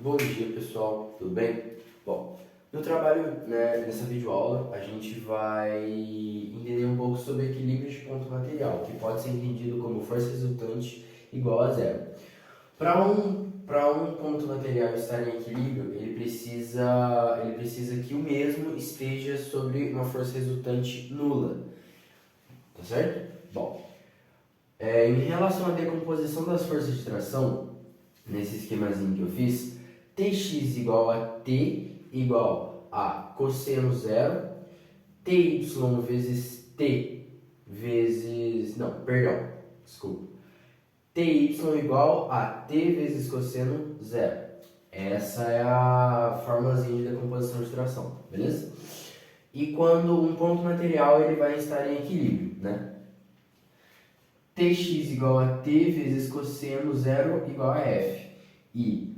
Bom dia pessoal, tudo bem? Bom, no trabalho, nessa videoaula, a gente vai entender um pouco sobre equilíbrio de ponto material, que pode ser entendido como força resultante igual a zero. Para um ponto material estar em equilíbrio, ele precisa que o mesmo esteja sobre uma força resultante nula, tá certo? Bom, em relação à decomposição das forças de tração, nesse esquemazinho que eu fiz, Tx igual a T igual a cosseno zero, Ty vezes T vezes... Não, perdão, desculpa. Ty igual a T vezes cosseno zero. Essa é a formulazinha de decomposição de tração, beleza? E quando um ponto material ele vai estar em equilíbrio, né? Tx igual a T vezes cosseno zero igual a F. E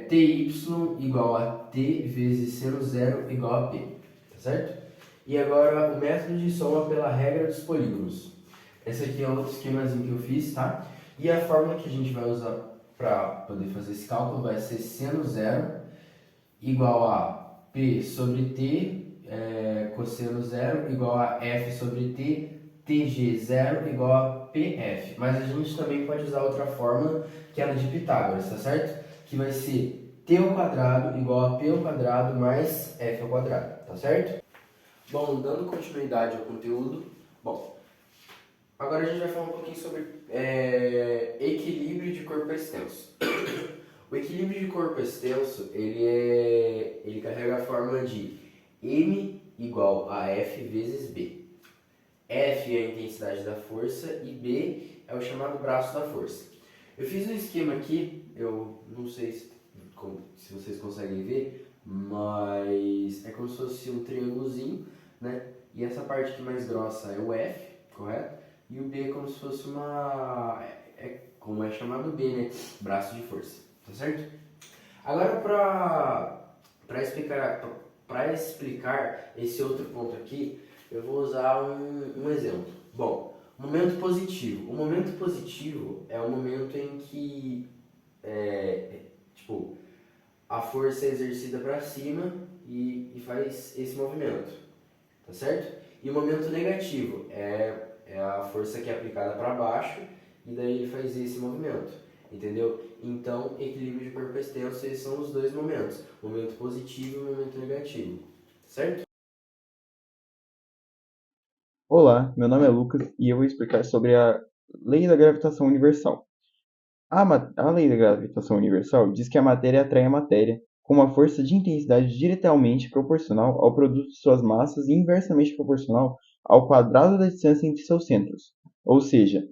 Ty igual a T vezes seno zero igual a P, tá certo? E agora o método de soma pela regra dos polígonos. Esse aqui é outro esquemazinho que eu fiz, tá? E a fórmula que a gente vai usar para poder fazer esse cálculo vai ser seno zero igual a P sobre T, cosseno zero igual a F sobre T, TG zero igual a PF. Mas a gente também pode usar outra fórmula, que é a de Pitágoras, tá certo? Que vai ser T ao quadrado igual a P ao quadrado mais F ao quadrado, tá certo? Bom, dando continuidade ao conteúdo, bom, agora a gente vai falar um pouquinho sobre equilíbrio de corpo extenso. O equilíbrio de corpo extenso, ele carrega a fórmula de M igual a F vezes B. F é a intensidade da força e B é o chamado braço da força. Eu fiz um esquema aqui, eu não sei se vocês conseguem ver, mas é como se fosse um triângulozinho, né? E essa parte aqui mais grossa é o F, correto? E o B é como se fosse como é chamado B, né? Braço de força, tá certo? Agora para explicar esse outro ponto aqui, eu vou usar um exemplo. Bom, momento positivo. O momento positivo é o momento em que tipo, a força é exercida para cima e faz esse movimento, tá certo? E o momento negativo é a força que é aplicada para baixo e daí ele faz esse movimento, entendeu? Então, equilíbrio de corpo extenso, esses são os dois momentos, momento positivo e momento negativo, certo? Olá, meu nome é Lucas e eu vou explicar sobre a lei da gravitação universal. A lei da gravitação universal diz que a matéria atrai a matéria com uma força de intensidade diretamente proporcional ao produto de suas massas e inversamente proporcional ao quadrado da distância entre seus centros. Ou seja,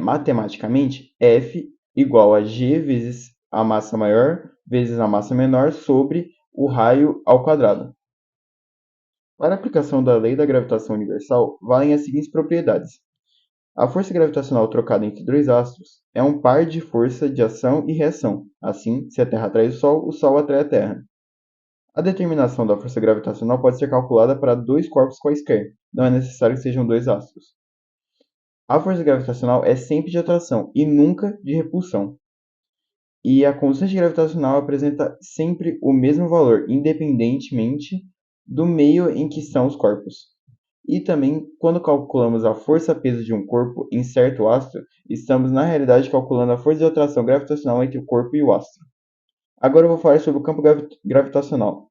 matematicamente, F igual a G vezes a massa maior vezes a massa menor sobre o raio ao quadrado. Para a aplicação da lei da gravitação universal, valem as seguintes propriedades. A força gravitacional trocada entre dois astros é um par de força de ação e reação. Assim, se a Terra atrai o Sol atrai a Terra. A determinação da força gravitacional pode ser calculada para dois corpos quaisquer, não é necessário que sejam dois astros. A força gravitacional é sempre de atração e nunca de repulsão. E a constante gravitacional apresenta sempre o mesmo valor, independentemente do meio em que estão os corpos. E também, quando calculamos a força-peso de um corpo em certo astro, estamos na realidade calculando a força de atração gravitacional entre o corpo e o astro. Agora eu vou falar sobre o campo gravitacional.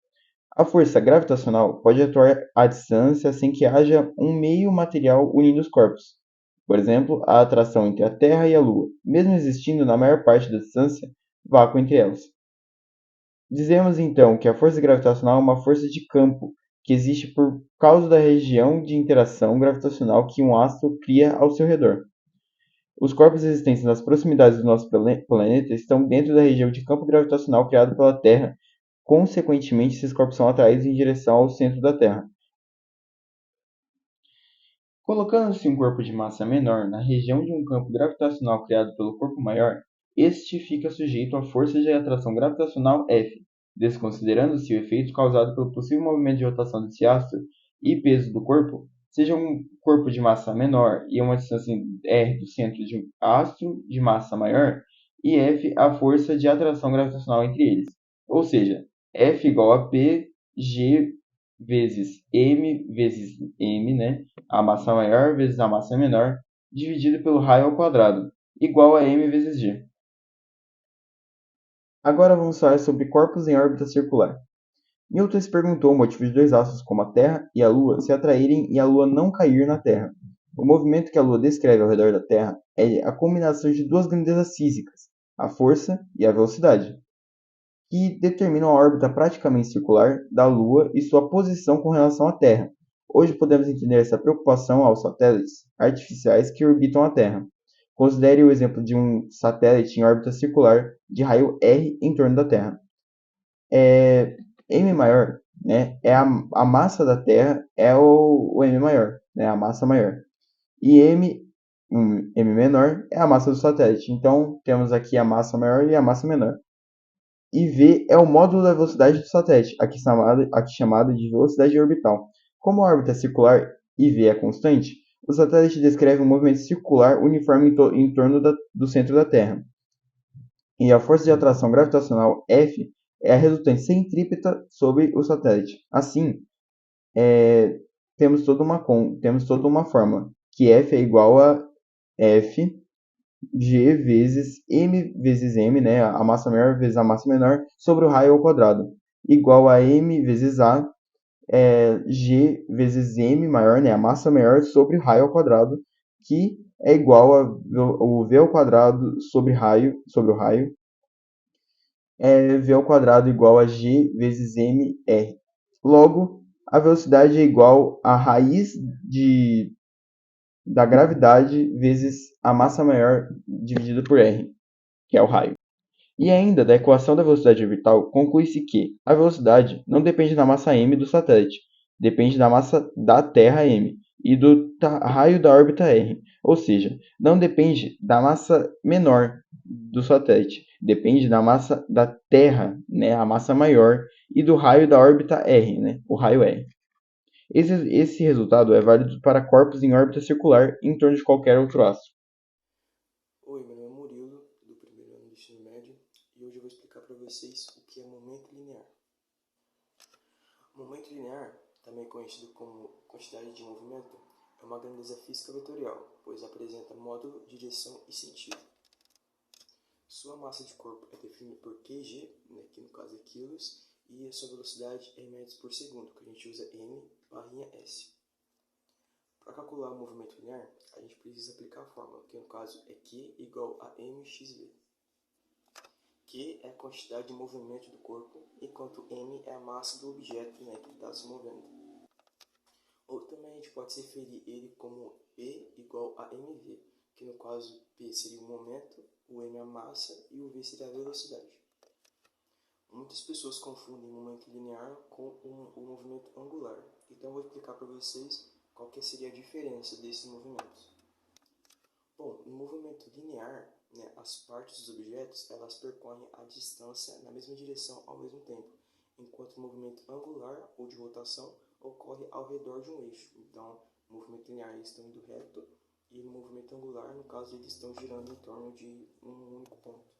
A força gravitacional pode atuar à distância sem que haja um meio material unindo os corpos. Por exemplo, a atração entre a Terra e a Lua, mesmo existindo na maior parte da distância, vácuo entre elas. Dizemos então que a força gravitacional é uma força de campo que existe por causa da região de interação gravitacional que um astro cria ao seu redor. Os corpos existentes nas proximidades do nosso planeta estão dentro da região de campo gravitacional criada pela Terra. Consequentemente, esses corpos são atraídos em direção ao centro da Terra. Colocando-se um corpo de massa menor na região de um campo gravitacional criado pelo corpo maior, este fica sujeito à força de atração gravitacional F, desconsiderando-se o efeito causado pelo possível movimento de rotação desse astro e peso do corpo, seja um corpo de massa menor e uma distância r do centro de um astro de massa maior, e F a força de atração gravitacional entre eles. Ou seja, F igual a P, G vezes M, né? A massa maior vezes a massa menor, dividido pelo raio ao quadrado, igual a M vezes G. Agora vamos falar sobre corpos em órbita circular. Newton se perguntou o motivo de dois astros como a Terra e a Lua se atraírem e a Lua não cair na Terra. O movimento que a Lua descreve ao redor da Terra é a combinação de duas grandezas físicas, a força e a velocidade, que determinam a órbita praticamente circular da Lua e sua posição com relação à Terra. Hoje podemos entender essa preocupação aos satélites artificiais que orbitam a Terra. Considere o exemplo de um satélite em órbita circular de raio R em torno da Terra. M maior, né, é a massa da Terra, é o M maior, né, a massa maior. E M menor é a massa do satélite. Então, temos aqui a massa maior e a massa menor. E V é o módulo da velocidade do satélite, aqui chamada de velocidade orbital. Como a órbita é circular e V é constante, o satélite descreve um movimento circular uniforme em torno do centro da Terra. E a força de atração gravitacional F é a resultante centrípeta sobre o satélite. Assim, temos toda uma fórmula, que F é igual a F G vezes M, né, a massa maior vezes a massa menor, sobre o raio ao quadrado, igual a M vezes A, G vezes M maior, né, a massa maior, sobre o raio ao quadrado, que é igual a o V ao quadrado sobre o raio, V ao quadrado igual a G vezes MR. Logo, a velocidade é igual a raiz da gravidade vezes a massa maior dividido por R, que é o raio. E ainda, da equação da velocidade orbital, conclui-se que a velocidade não depende da massa m do satélite, depende da massa da Terra m e do raio da órbita r, ou seja, não depende da massa menor do satélite, depende da massa da Terra, né, a massa maior, e do raio da órbita r, né, o raio r. Esse resultado é válido para corpos em órbita circular em torno de qualquer outro astro. Oi, meu nome é Murilo, do primeiro ano do ensino médio, e hoje eu vou explicar para vocês o que é momento linear. Momento linear, também conhecido como quantidade de movimento, é uma grandeza física vetorial, pois apresenta módulo, direção e sentido. Sua massa de corpo é definida por kg, que no caso é quilos, e a sua velocidade é em metros por segundo, que a gente usa m/s. Para calcular o movimento linear, a gente precisa aplicar a fórmula, que no caso é Q igual a mxv. Q é a quantidade de movimento do corpo, enquanto m é a massa do objeto que está se movendo. Ou também a gente pode se referir ele como P igual a mv, que no caso P seria o momento, o m é a massa e o v seria a velocidade. Muitas pessoas confundem o momento linear com o movimento angular, então eu vou explicar para vocês qual que seria a diferença desses movimentos. Bom, no movimento linear, as partes dos objetos elas percorrem a distância na mesma direção ao mesmo tempo, enquanto o movimento angular ou de rotação ocorre ao redor de um eixo. Então, no movimento linear eles estão indo reto e no movimento angular, no caso, eles estão girando em torno de um único ponto.